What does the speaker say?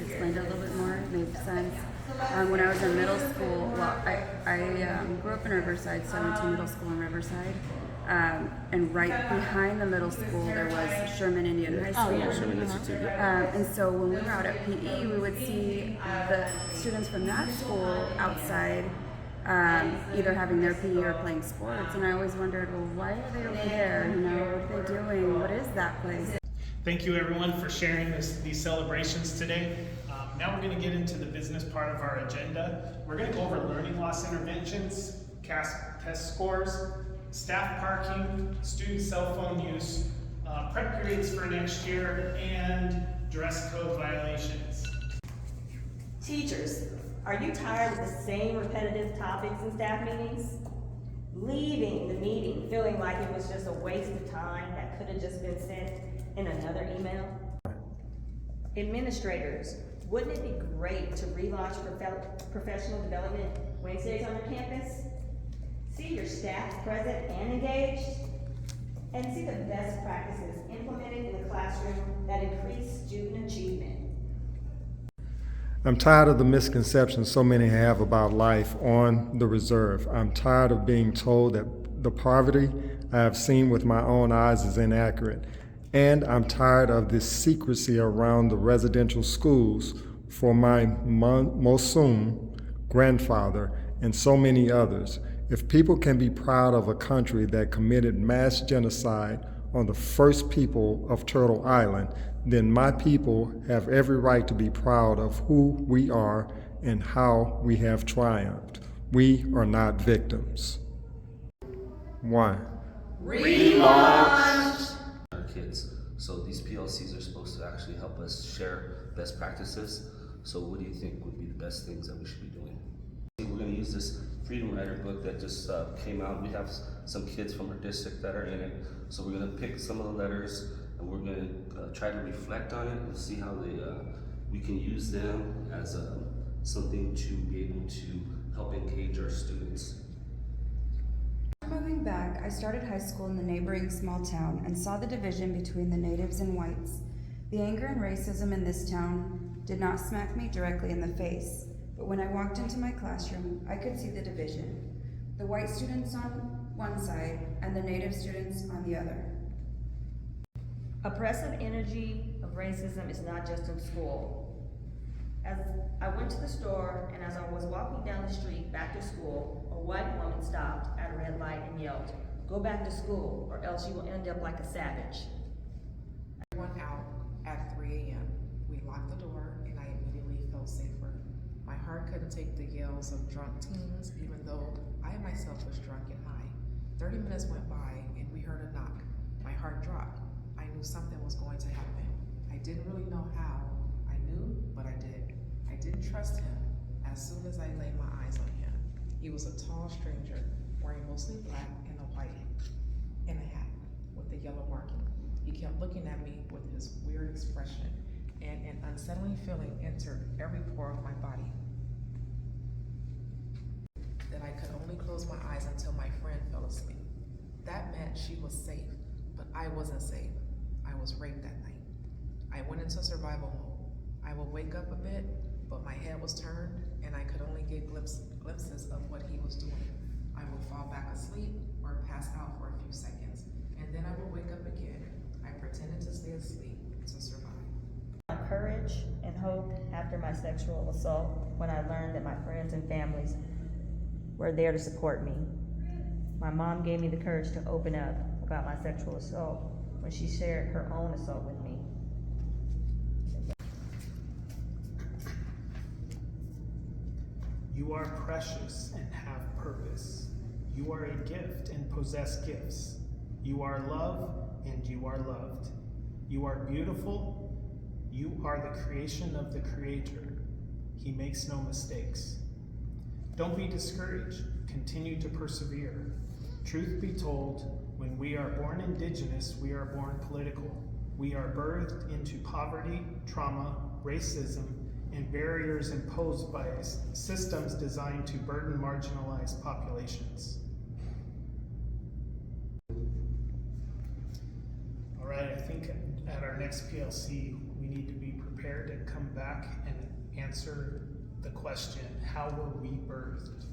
she explained it a little bit more. It made sense. When I was in middle school, well, I grew up in Riverside, so I went to middle school in Riverside. And right behind the middle school, there was Sherman Indian High School. Oh, yeah. Sherman Institute. And so when we were out at PE, we would see the students from that school outside, either having their PE or playing sports. And I always wondered, well, why are they over there? You know, what are they doing? What is that place? Thank you everyone for sharing these celebrations today. Now we're going to get into the business part of our agenda. We're going to go over learning loss interventions, CAS test scores, staff parking, student cell phone use, prep periods for next year, and dress code violations. Teachers, are you tired of the same repetitive topics in staff meetings? Leaving the meeting feeling like it was just a waste of time that could have just been sent in another email? Administrators, wouldn't it be great to relaunch professional development Wednesdays on your campus? See your staff present and engaged, and see the best practices implemented in the classroom that increase student achievement. I'm tired of the misconceptions so many have about life on the reserve. I'm tired of being told that the poverty I have seen with my own eyes is inaccurate. And I'm tired of this secrecy around the residential schools for my Mosun grandfather and so many others. If people can be proud of a country that committed mass genocide on the first people of Turtle Island, then my people have every right to be proud of who we are and how we have triumphed. We are not victims. 1. Relaunch our kids. So these PLCs are supposed to actually help us share best practices. So what do you think would be the best things that we should be doing? We're going to use this Freedom Writer book that just came out. We have some kids from our district that are in it. So we're going to pick some of the letters and we're going to try to reflect on it and see how we can use them as something to be able to help engage our students. Moving back, I started high school in the neighboring small town and saw the division between the natives and whites. The anger and racism in this town did not smack me directly in the face, but when I walked into my classroom, I could see the division. The white students on one side and the native students on the other. Oppressive energy of racism is not just in school. As I went to the store and as I was walking down the street back to school, a white woman stopped at a red light and yelled, "Go back to school or else you will end up like a savage." Everyone out at 3 a.m. We locked the door and I immediately felt safer. My heart couldn't take the yells of drunk teens, even though I myself was drunk and high. 30 minutes went by and we heard a knock. My heart dropped. I knew something was going to happen. I didn't really know how. I knew, but I did. I didn't trust him as soon as I laid my eyes on him. He was a tall stranger, wearing mostly black and a white, and a hat with a yellow marking. He kept looking at me with his weird expression, and an unsettling feeling entered every pore of my body. That I could only close my eyes until my friend fell asleep. That meant she was safe, but I wasn't safe. I was raped that night. I went into survival mode. I would wake up a bit, but my head was turned and I could only get glimpses of what he was doing. I would fall back asleep or pass out for a few seconds, and then I would wake up again. I pretended to stay asleep to survive. Courage and hope after my sexual assault when I learned that my friends and families were there to support me. My mom gave me the courage to open up about my sexual assault when she shared her own assault with me. You are precious and have purpose. You are a gift and possess gifts. You are love and you are loved. You are beautiful. You are the creation of the Creator. He makes no mistakes. Don't be discouraged. Continue to persevere. Truth be told, when we are born indigenous, we are born political. We are birthed into poverty, trauma, racism, and barriers imposed by systems designed to burden marginalized populations. All right, I think at our next PLC, we need to be prepared to come back and answer the question, how were we birthed?